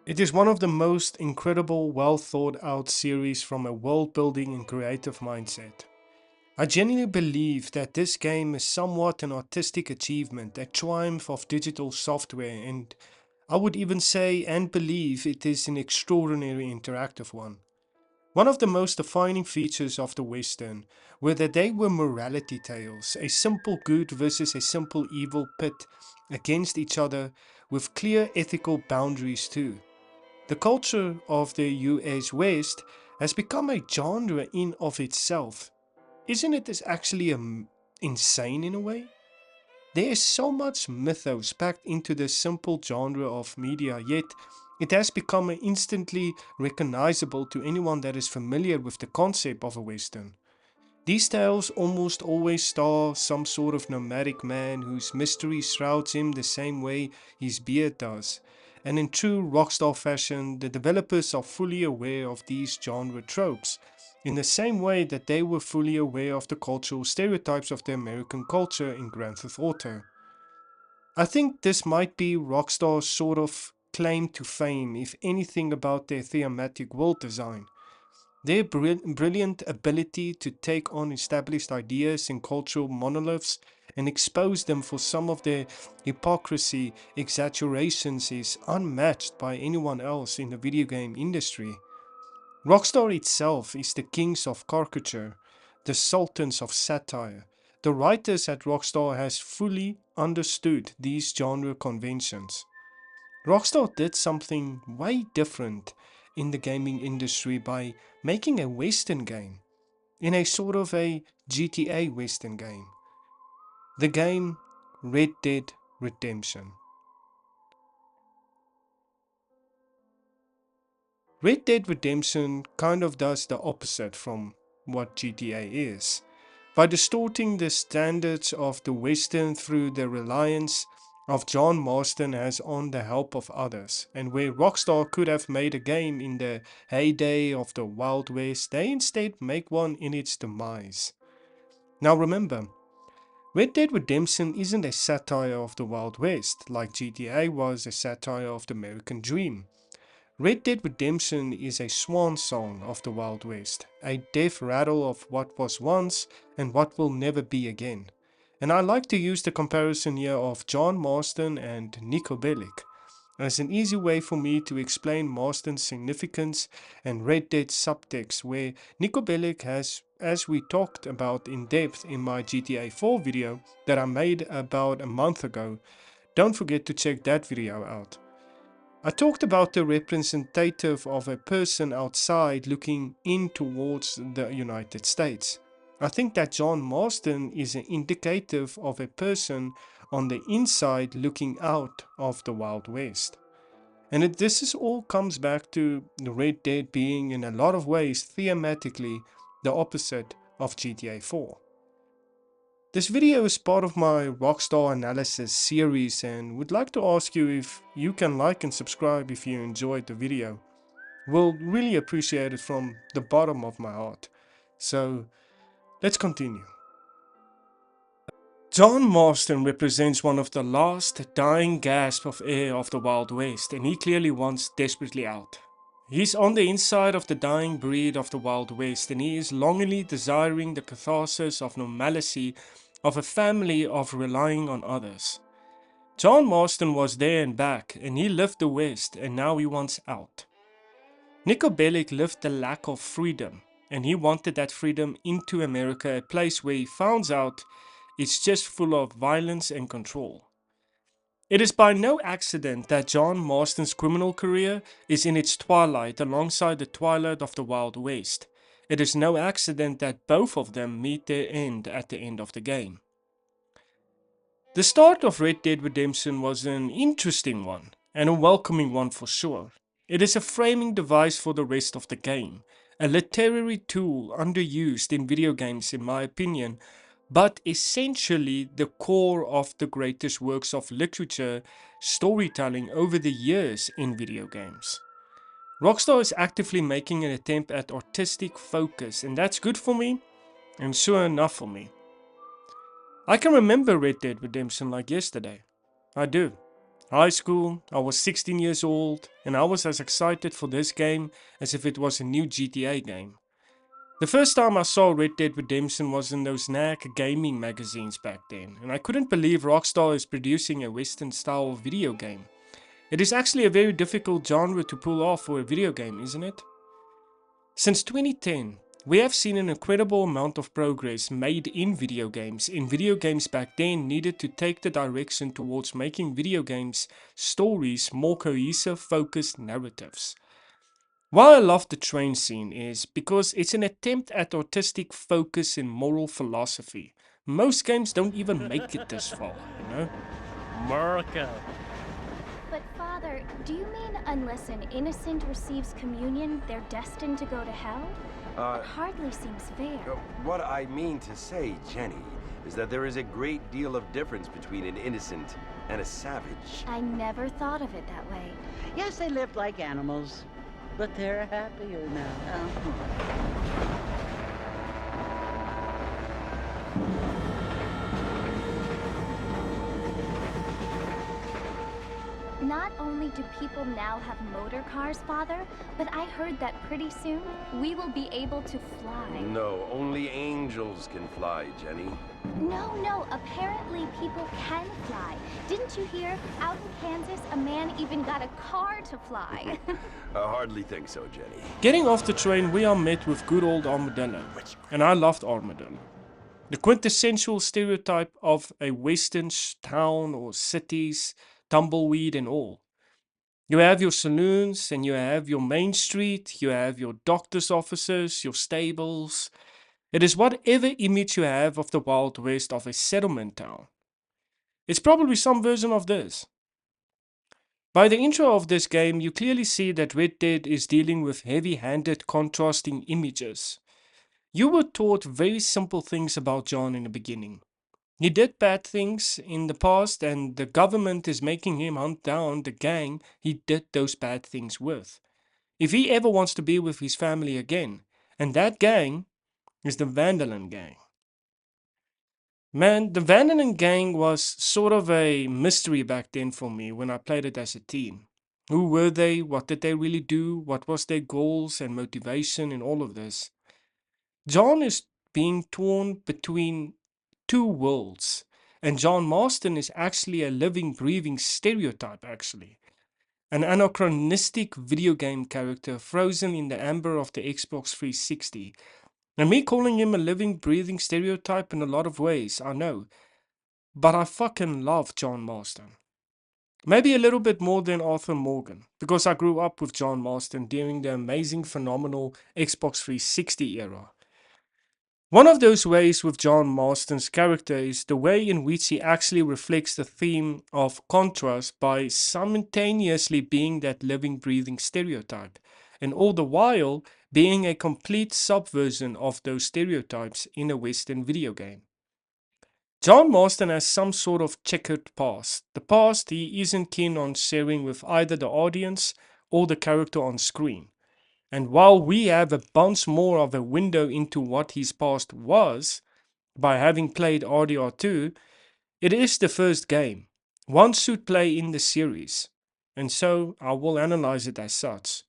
It is one of the most incredible, well thought out series from a world building and creative mindset. I genuinely believe that this game is somewhat an artistic achievement, a triumph of digital software, and I would even say and believe it is an extraordinary interactive one. One of the most defining features of the Western were that they were morality tales, a simple good versus a simple evil pit against each other with clear ethical boundaries too. The culture of the US West has become a genre in of itself. Isn't it this actually insane in a way? There is so much mythos packed into this simple genre of media, yet it has become instantly recognizable to anyone that is familiar with the concept of a Western. These tales almost always star some sort of nomadic man whose mystery shrouds him the same way his beard does. And in true rockstar fashion, the developers are fully aware of these genre tropes, in the same way that they were fully aware of the cultural stereotypes of the American culture in Grand Theft Auto. I think this might be Rockstar's sort of claim to fame, if anything, about their thematic world design. Their brilliant ability to take on established ideas and cultural monoliths and expose them for some of their hypocrisy exaggerations is unmatched by anyone else in the video game industry. Rockstar itself is the kings of caricature, the sultans of satire. The writers at Rockstar has fully understood these genre conventions. Rockstar did something way different in the gaming industry by making a Western game, in a sort of a GTA Western game. The game Red Dead Redemption. Red Dead Redemption kind of does the opposite from what GTA is. By distorting the standards of the Western through the reliance of John Marston has on the help of others, and where Rockstar could have made a game in the heyday of the Wild West, they instead make one in its demise. Now remember, Red Dead Redemption isn't a satire of the Wild West, like GTA was a satire of the American Dream. Red Dead Redemption is a swan song of the Wild West, a death rattle of what was once and what will never be again. And I like to use the comparison here of John Marston and Nico Bellic as an easy way for me to explain Marston's significance and Red Dead subtext, where Nico Bellic has, as we talked about in depth in my GTA 4 video that I made about a month ago. Don't forget to check that video out. I talked about the representative of a person outside looking in towards the United States. I think that John Marston is an indicative of a person on the inside looking out of the Wild West. And this is all comes back to the Red Dead being in a lot of ways thematically the opposite of GTA 4. This video is part of my Rockstar Analysis series and would like to ask you if you can like and subscribe if you enjoyed the video. Will really appreciate it from the bottom of my heart. So let's continue. John Marston represents one of the last dying gasps of air of the Wild West, and he clearly wants desperately out. He's on the inside of the dying breed of the Wild West, and he is longingly desiring the catharsis of normalcy of a family of relying on others. John Marston was there and back, and he lived the West, and now he wants out. Nico Bellic lived the lack of freedom, and he wanted that freedom into America, a place where he finds out it's just full of violence and control. It is by no accident that John Marston's criminal career is in its twilight alongside the twilight of the Wild West. It is no accident that both of them meet their end at the end of the game. The start of Red Dead Redemption was an interesting one, and a welcoming one for sure. It is a framing device for the rest of the game, a literary tool underused in video games in my opinion, but essentially the core of the greatest works of literature, storytelling over the years in video games. Rockstar is actively making an attempt at artistic focus, and that's good for me, and sure enough for me. I can remember Red Dead Redemption like yesterday. I do. High school, I was 16 years old, and I was as excited for this game as if it was a new GTA game. The first time I saw Red Dead Redemption was in those knack gaming magazines back then, and I couldn't believe Rockstar is producing a Western style video game. It is actually a very difficult genre to pull off for a video game, isn't it? Since 2010, we have seen an incredible amount of progress made in video games. In video games back then needed to take the direction towards making video games stories more cohesive, focused narratives. Why I love the train scene is because it's an attempt at artistic focus and moral philosophy. Most games don't even make it this far. America. But, Father, do you mean unless an innocent receives communion, they're destined to go to hell? It hardly seems fair. What I mean to say, Jenny, is that there is a great deal of difference between an innocent and a savage. I never thought of it that way. Yes, they lived like animals, but they're happier now. Not only do people now have motor cars, Father, but I heard that pretty soon we will be able to fly. No, only angels can fly, Jenny. No, apparently people can fly. Didn't you hear? Out in Kansas, a man even got a car to fly. I hardly think so, Jenny. Getting off the train, we are met with good old Armadillo, and I loved Armadillo. The quintessential stereotype of a western town or cities, tumbleweed and all. You have your saloons and you have your main street, you have your doctor's offices, your stables. It is whatever image you have of the Wild West of a settlement town. It's probably some version of this. By the intro of this game, you clearly see that Red Dead is dealing with heavy handed contrasting images. You were taught very simple things about John in the beginning. He did bad things in the past, and the government is making him hunt down the gang he did those bad things with. If he ever wants to be with his family again, and that gang is the Vandalin gang. Man, the Vandalin gang was sort of a mystery back then for me when I played it as a teen. Who were they? What did they really do? What was their goals and motivation in all of this? John is being torn between two worlds, and John Marston is actually a living, breathing stereotype, actually. An anachronistic video game character frozen in the amber of the Xbox 360. And me calling him a living, breathing stereotype in a lot of ways, I know. But I fucking love John Marston. Maybe a little bit more than Arthur Morgan, because I grew up with John Marston during the amazing, phenomenal Xbox 360 era. One of those ways with John Marston's character is the way in which he actually reflects the theme of contrast by simultaneously being that living, breathing stereotype, and all the while being a complete subversion of those stereotypes in a Western video game. John Marston has some sort of checkered past. The past he isn't keen on sharing with either the audience or the character on screen. And while we have a bunch more of a window into what his past was, by having played RDR2, it is the first game. One should play in the series, and so I will analyze it as such.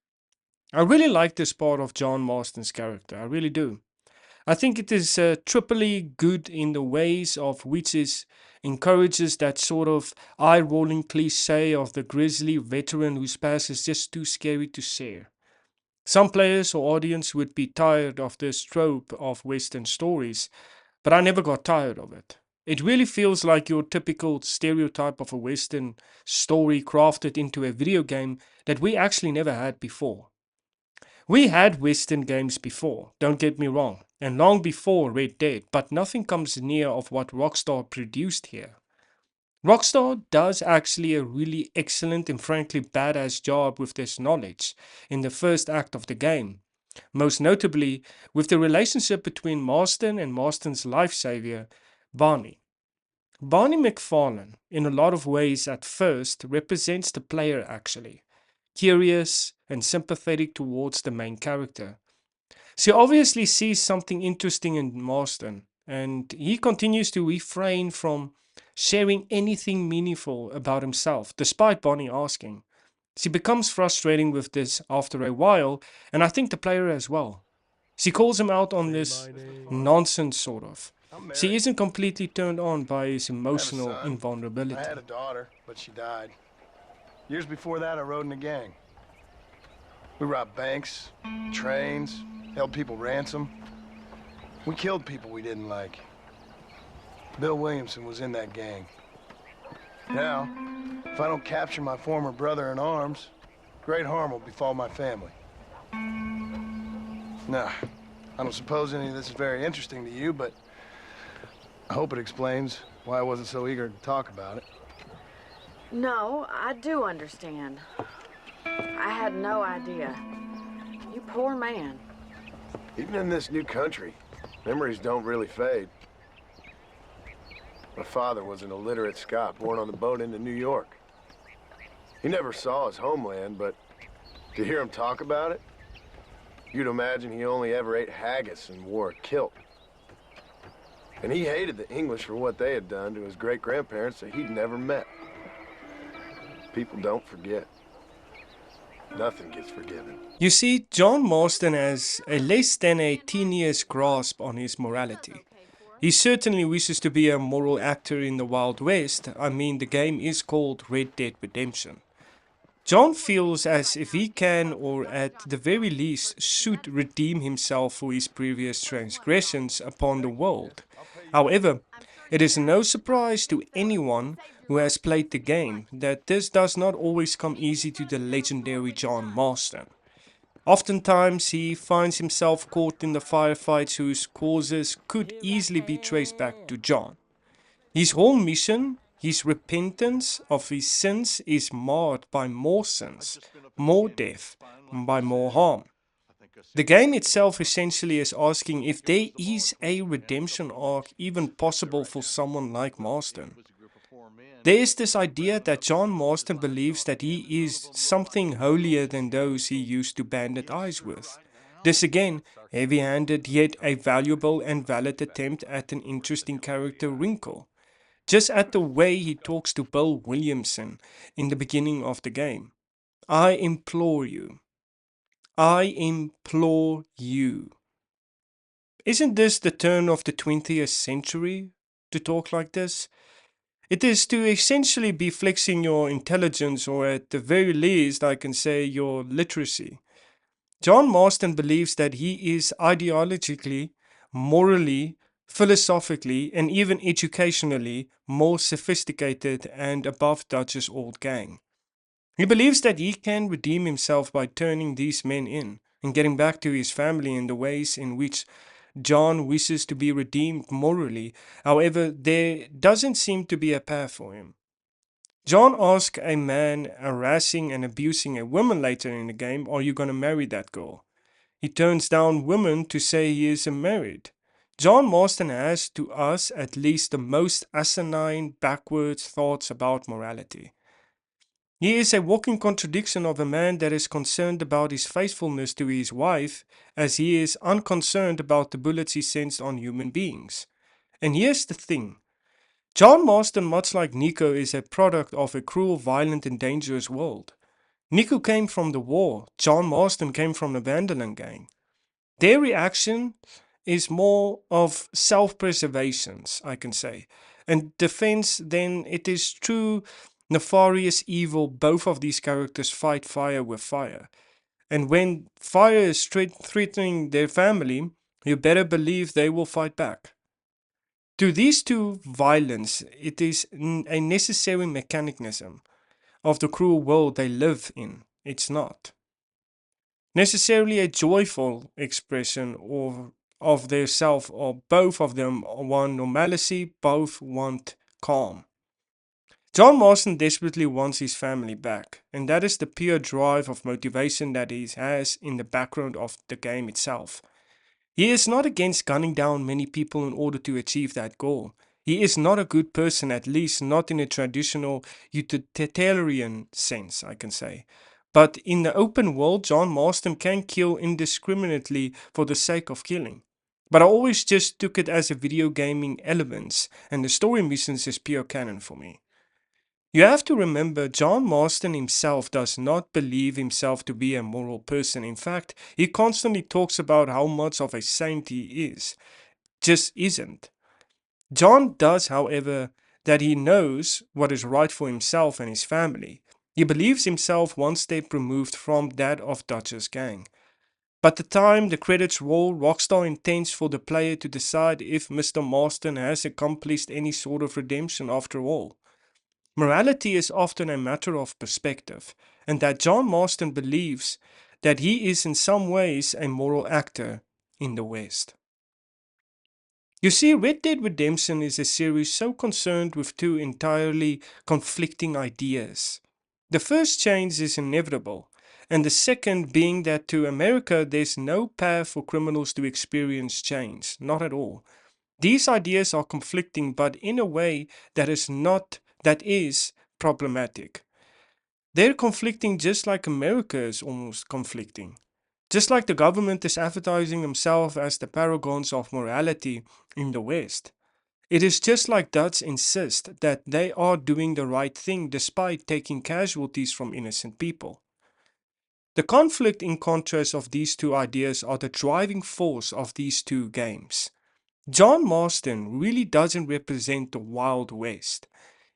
I really like this part of John Marston's character, I really do. I think it is triply good in the ways of which it encourages that sort of eye-rolling cliche of the grizzly veteran whose past is just too scary to share. Some players or audience would be tired of this trope of Western stories, but I never got tired of it. It really feels like your typical stereotype of a Western story crafted into a video game that we actually never had before. We had Western games before, don't get me wrong, and long before Red Dead, but nothing comes near of what Rockstar produced here. Rockstar does actually a really excellent and frankly badass job with this knowledge in the first act of the game, most notably with the relationship between Marston and Marston's life savior, Barney. Barney McFarlane, in a lot of ways at first, represents the player actually, curious and sympathetic towards the main character. She obviously sees something interesting in Marston, and he continues to refrain from sharing anything meaningful about himself, despite Bonnie asking. She becomes frustrating with this after a while, and I think the player as well. She calls him out on this nonsense, sort of. I'm She married. isn't completely turned on by his I have a emotional son. I had invulnerability. a daughter, but she died. Years before that, I rode in a gang. We robbed banks, trains, held people ransom. We killed people we didn't like. Bill Williamson was in that gang. Now, if I don't capture my former brother in arms, great harm will befall my family. Now, I don't suppose any of this is very interesting to you, but I hope it explains why I wasn't so eager to talk about it. No, I do understand. I had no idea. You poor man. Even in this new country, memories don't really fade. My father was an illiterate Scot born on the boat into New York. He never saw his homeland, but to hear him talk about it, you'd imagine he only ever ate haggis and wore a kilt. And he hated the English for what they had done to his great-grandparents that he'd never met. People don't forget. Nothing gets forgiven. You see, John Marston has a less than a tenuous grasp on his morality. He certainly wishes to be a moral actor in the Wild West. I mean, the game is called Red Dead Redemption. John feels as if he can, or at the very least, should redeem himself for his previous transgressions upon the world. However, it is no surprise to anyone who has played the game that this does not always come easy to the legendary John Marston. Oftentimes, he finds himself caught in the firefights whose causes could easily be traced back to John. His whole mission, his repentance of his sins, is marred by more sins, more death, and by more harm. The game itself essentially is asking if there is a redemption arc even possible for someone like Marston. There is this idea that John Marston believes that he is something holier than those he used to bandit eyes with. This again, heavy-handed yet a valuable and valid attempt at an interesting character wrinkle. Just at the way he talks to Bill Williamson in the beginning of the game. I implore you. I implore you. Isn't this the turn of the 20th century to talk like this? It is to essentially be flexing your intelligence, or at the very least, I can say your literacy. John Marston believes that he is ideologically, morally, philosophically, and even educationally more sophisticated and above Dutch's old gang. He believes that he can redeem himself by turning these men in and getting back to his family in the ways in which John wishes to be redeemed morally. However, there doesn't seem to be a path for him. John asks a man harassing and abusing a woman later in the game, "Are you going to marry that girl?" He turns down women to say he isn't married. John Marston has, to us at least, the most asinine, backwards thoughts about morality. He is a walking contradiction of a man that is concerned about his faithfulness to his wife, as he is unconcerned about the bullets he sends on human beings. And here's the thing. John Marston, much like Nico, is a product of a cruel, violent, and dangerous world. Nico came from the war. John Marston came from the Vanderlyn gang. Their reaction is more of self-preservation, I can say, and defense than it is true nefarious evil. Both of these characters fight fire with fire. And when fire is threatening their family, you better believe they will fight back. To these two, violence, it is a necessary mechanism of the cruel world they live in. It's not necessarily a joyful expression of their self, or both of them want normalcy, both want calm. John Marston desperately wants his family back, and that is the pure drive of motivation that he has in the background of the game itself. He is not against gunning down many people in order to achieve that goal. He is not a good person, at least not in a traditional utilitarian sense, I can say. But in the open world, John Marston can kill indiscriminately for the sake of killing. But I always just took it as a video gaming elements, and the story missions is pure canon for me. You have to remember, John Marston himself does not believe himself to be a moral person. In fact, he constantly talks about how much of a saint he is. Just isn't. John does, however, that he knows what is right for himself and his family. He believes himself one step removed from that of Dutch's gang. By the time the credits roll, Rockstar intends for the player to decide if Mr. Marston has accomplished any sort of redemption after all. Morality is often a matter of perspective, and that John Marston believes that he is in some ways a moral actor in the West. You see, Red Dead Redemption is a series so concerned with two entirely conflicting ideas. The first change is inevitable, and the second being that to America there's no path for criminals to experience change, not at all. These ideas are conflicting, but in a way that is problematic. They're conflicting just like America is almost conflicting. Just like the government is advertising themselves as the paragons of morality in the West. It is just like Dutch insist that they are doing the right thing despite taking casualties from innocent people. The conflict in contrast of these two ideas are the driving force of these two games. John Marston really doesn't represent the Wild West.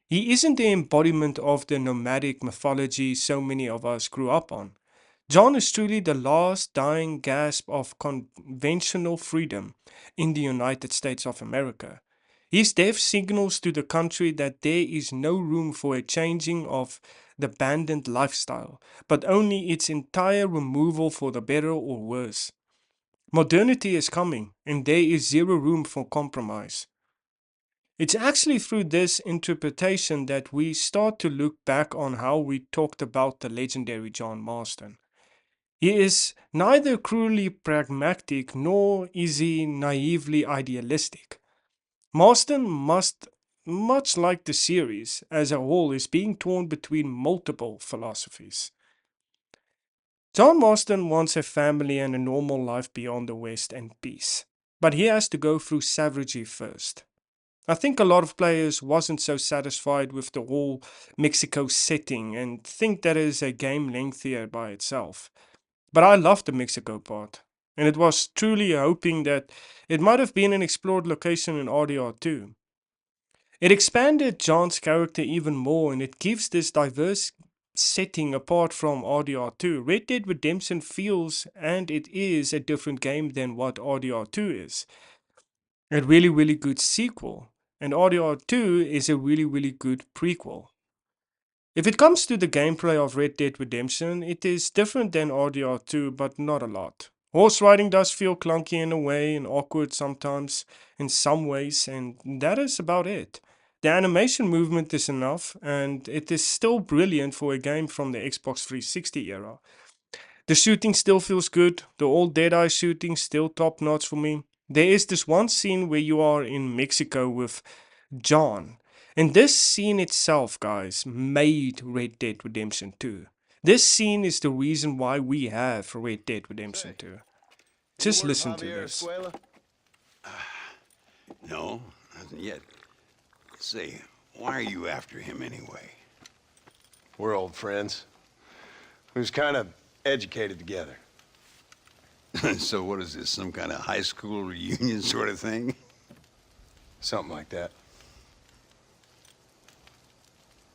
He isn't the embodiment of the nomadic mythology so many of us grew up on. John is truly the last dying gasp of conventional freedom in the United States of America. His death signals to the country that there is no room for a changing of the abandoned lifestyle, but only its entire removal for the better or worse. Modernity is coming, and there is zero room for compromise. It's actually through this interpretation that we start to look back on how we talked about the legendary John Marston. He is neither cruelly pragmatic nor is he naively idealistic. Marston must, much like the series as a whole, is being torn between multiple philosophies. John Marston wants a family and a normal life beyond the West and peace, but he has to go through savagery first. I think a lot of players wasn't so satisfied with the whole Mexico setting and think that is a game lengthier by itself. But I loved the Mexico part, and it was truly hoping that it might have been an explored location in RDR2. It expanded John's character even more, and it gives this diverse setting apart from RDR2. Red Dead Redemption feels and it is a different game than what RDR2 is. A really, really good sequel, and RDR2 is a really, really good prequel. If it comes to the gameplay of Red Dead Redemption, it is different than RDR2, but not a lot. Horse riding does feel clunky in a way and awkward sometimes in some ways, and that is about it. The animation movement is enough, and it is still brilliant for a game from the Xbox 360 era. The shooting still feels good, the old Deadeye shooting still top notch for me. There is this one scene where you are in Mexico with John. And this scene itself, guys, made Red Dead Redemption 2. This scene is the reason why we have Red Dead Redemption 2. Just listen to this. No, hasn't yet. Say, why are you after him anyway? We're old friends. We was kind of educated together. So what is this, some kind of high school reunion sort of thing? Something like that.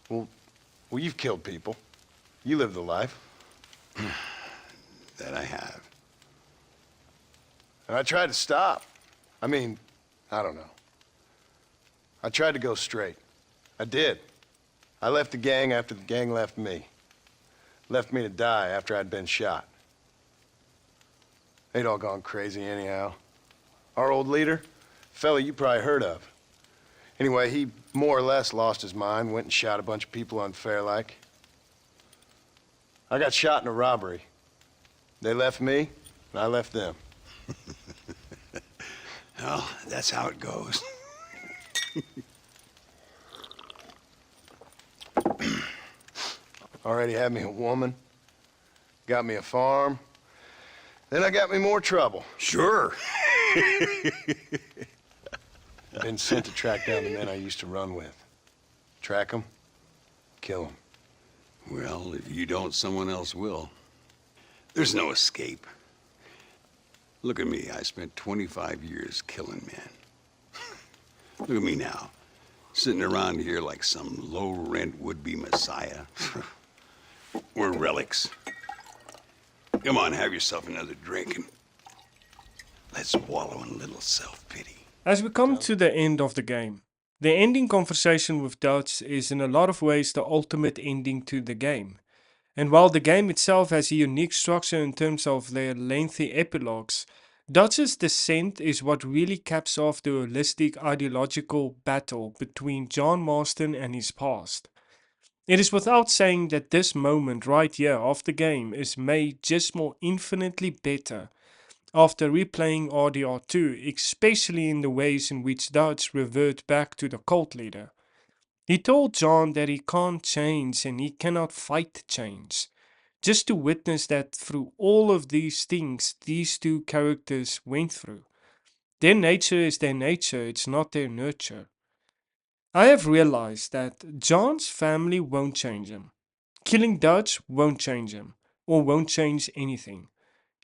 Well, you've killed people. You lived the life. That I have. And I tried to stop. I mean, I don't know. I tried to go straight. I did. I left the gang after the gang left me. Left me to die after I'd been shot. They'd all gone crazy anyhow. Our old leader, fella you probably heard of. Anyway, he more or less lost his mind, went and shot a bunch of people unfair like. I got shot in a robbery. They left me, and I left them. Well, that's how it goes. Already had me a woman, got me a farm, then I got me more trouble. Sure. I've been sent to track down the men I used to run with. Track them, kill them. Well, if you don't, someone else will. There's no escape. Look at me. I spent 25 years killing men. Look at me now, sitting around here like some low-rent would-be messiah. We're relics. Come on, have yourself another drink and let's wallow in a little self-pity. As we come to the end of the game, the ending conversation with Dutch is in a lot of ways the ultimate ending to the game. And while the game itself has a unique structure in terms of their lengthy epilogues, Dutch's descent is what really caps off the holistic ideological battle between John Marston and his past. It is without saying that this moment right here of the game is made just more infinitely better after replaying RDR2, especially in the ways in which Dutch revert back to the cult leader. He told John that he can't change and he cannot fight change. Just to witness that through all of these things these two characters went through. Their nature is their nature, it's not their nurture. I have realized that John's family won't change him. Killing Dutch won't change him, or won't change anything.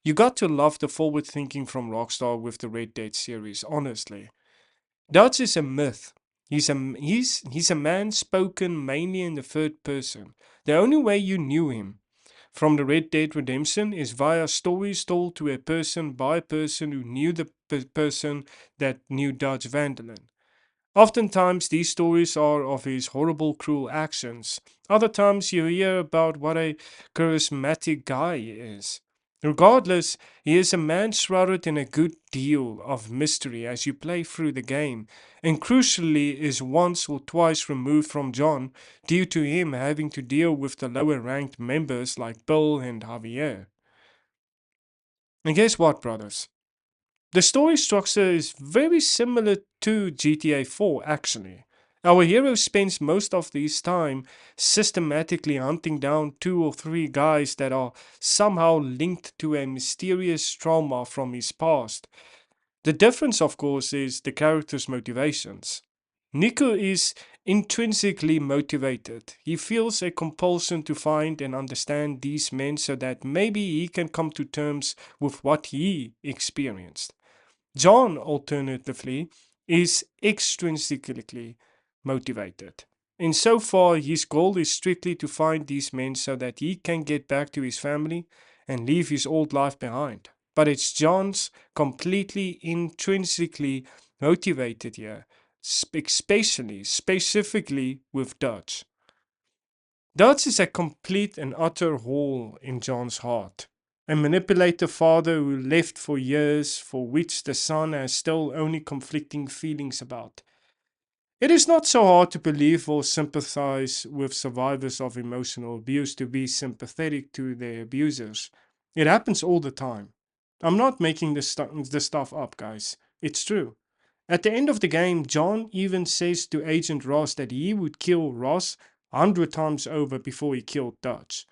You got to love the forward thinking from Rockstar with the Red Dead series, honestly. Dutch is a myth. He's a man spoken mainly in the third person. The only way you knew him from the Red Dead Redemption is via stories told to a person by a person who knew the person that knew Dutch Vanderlyn. Oftentimes, these stories are of his horrible, cruel actions. Other times, you hear about what a charismatic guy he is. Regardless, he is a man shrouded in a good deal of mystery as you play through the game, and crucially is once or twice removed from John due to him having to deal with the lower ranked members like Bill and Javier. And guess what, brothers? The story structure is very similar to GTA 4 actually. Our hero spends most of his time systematically hunting down 2 or 3 guys that are somehow linked to a mysterious trauma from his past. The difference, of course, is the character's motivations. Nico is intrinsically motivated. He feels a compulsion to find and understand these men so that maybe he can come to terms with what he experienced. John, alternatively, is extrinsically motivated. Insofar, his goal is strictly to find these men so that he can get back to his family and leave his old life behind. But it's John's completely intrinsically motivated here, specifically with Dutch. Dutch is a complete and utter hole in John's heart. A manipulative father who left for years, for which the son has still only conflicting feelings about. It is not so hard to believe or sympathize with survivors of emotional abuse to be sympathetic to their abusers. It happens all the time. I'm not making this stuff up, guys. It's true. At the end of the game, John even says to Agent Ross that he would kill Ross 100 times over before he killed Dutch.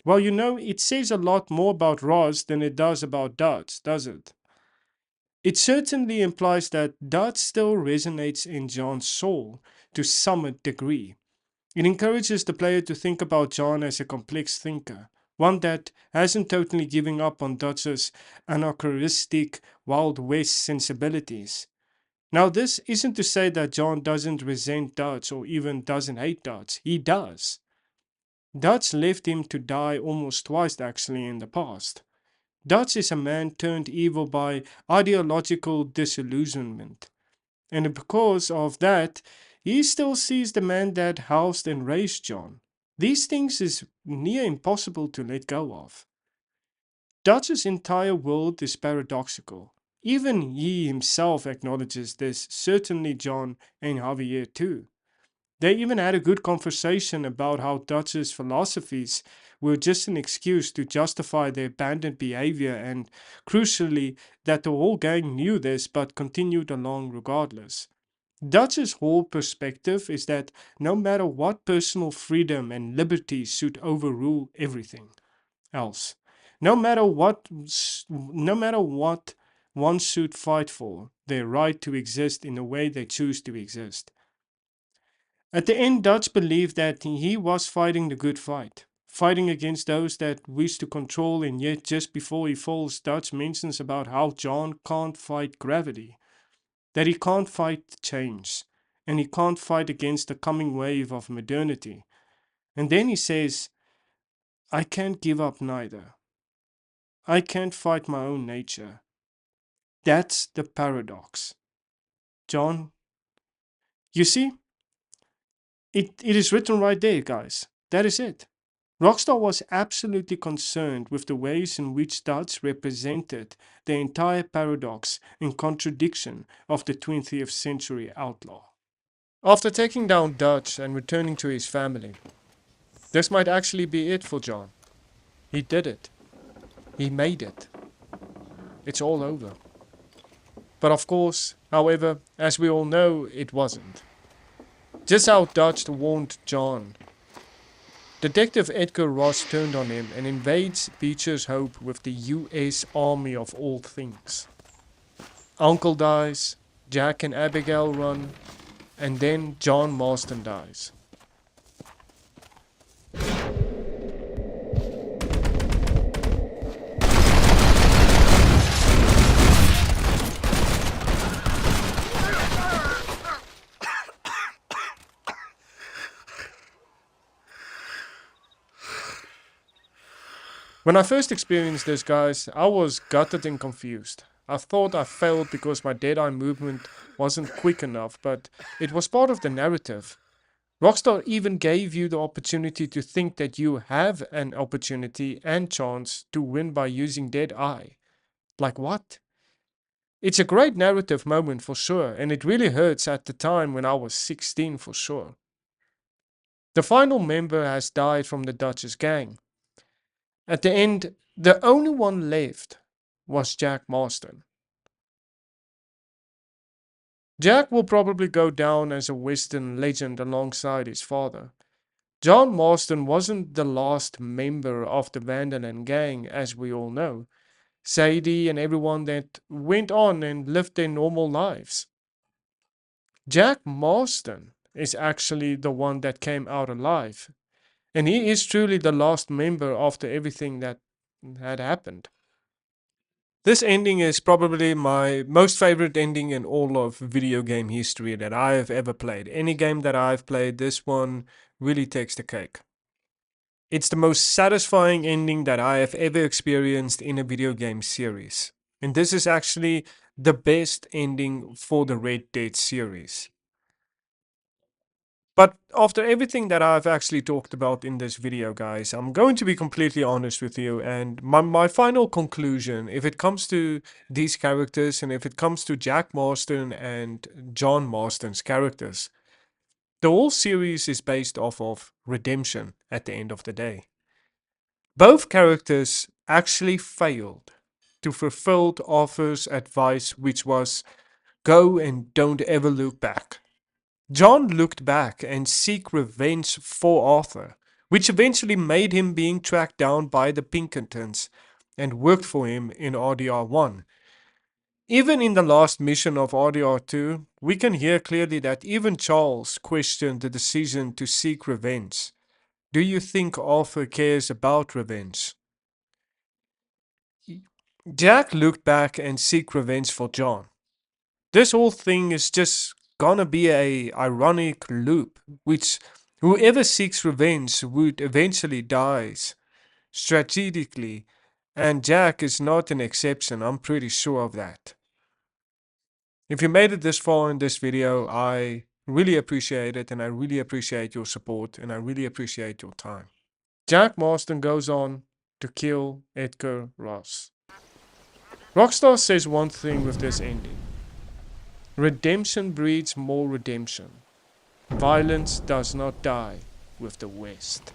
Well, it says a lot more about Ross than it does about Dutch, does it? It certainly implies that Dutch still resonates in John's soul to some degree. It encourages the player to think about John as a complex thinker, one that hasn't totally given up on Dutch's anachronistic Wild West sensibilities. Now, this isn't to say that John doesn't resent Dutch or even doesn't hate Dutch. He does. Dutch left him to die almost twice actually in the past. Dutch is a man turned evil by ideological disillusionment. And because of that, he still sees the man that housed and raised John. These things is near impossible to let go of. Dutch's entire world is paradoxical. Even he himself acknowledges this, certainly John and Javier too. They even had a good conversation about how Dutch's philosophies were just an excuse to justify their abandoned behavior and, crucially, that the whole gang knew this but continued along regardless. Dutch's whole perspective is that no matter what, personal freedom and liberty should overrule everything else. No matter what one should fight for, their right to exist in the way they choose to exist. At the end, Dutch believed that he was fighting the good fight, fighting against those that wish to control, and yet just before he falls, Dutch mentions about how John can't fight gravity, that he can't fight change, and he can't fight against the coming wave of modernity. And then he says, I can't give up neither. I can't fight my own nature. That's the paradox. John, you see, it is written right there, guys. That is it. Rockstar was absolutely concerned with the ways in which Dutch represented the entire paradox and contradiction of the 20th century outlaw. After taking down Dutch and returning to his family, this might actually be it for John. He did it. He made it. It's all over. But of course, however, as we all know, it wasn't. Just how Dutch warned John. Detective Edgar Ross turned on him and invades Beecher's Hope with the US Army of all things. Uncle dies, Jack and Abigail run, and then John Marston dies. When I first experienced this, guys, I was gutted and confused. I thought I failed because my dead-eye movement wasn't quick enough, but it was part of the narrative. Rockstar even gave you the opportunity to think that you have an opportunity and chance to win by using Dead-Eye. Like what? It's a great narrative moment for sure, and it really hurts at the time when I was 16 for sure. The final member has died from the Dutch's gang. At the end, the only one left was Jack Marston. Jack will probably go down as a Western legend alongside his father. John Marston wasn't the last member of the Vanderland gang, as we all know. Sadie and everyone that went on and lived their normal lives. Jack Marston is actually the one that came out alive. And he is truly the last member after everything that had happened. This ending is probably my most favorite ending in all of video game history that I have ever played. Any game that I've played, this one really takes the cake. It's the most satisfying ending that I have ever experienced in a video game series. And this is actually the best ending for the Red Dead series. But after everything that I've actually talked about in this video, guys, I'm going to be completely honest with you. And my final conclusion, if it comes to these characters and if it comes to Jack Marston and John Marston's characters, the whole series is based off of redemption at the end of the day. Both characters actually failed to fulfill Arthur's advice, which was go and don't ever look back. John looked back and seek revenge for Arthur, which eventually made him being tracked down by the Pinkertons and worked for him in RDR1. Even in the last mission of RDR2, we can hear clearly that even Charles questioned the decision to seek revenge. Do you think Arthur cares about revenge? Jack looked back and seek revenge for John. This whole thing is just gonna be a ironic loop, which whoever seeks revenge would eventually dies strategically, and Jack is not an exception, I'm pretty sure of that. If you made it this far in this video, I really appreciate it, and I really appreciate your support, and I really appreciate your time. Jack Marston goes on to kill Edgar Ross. Rockstar says one thing with this ending. Redemption breeds more redemption. Violence does not die with the West.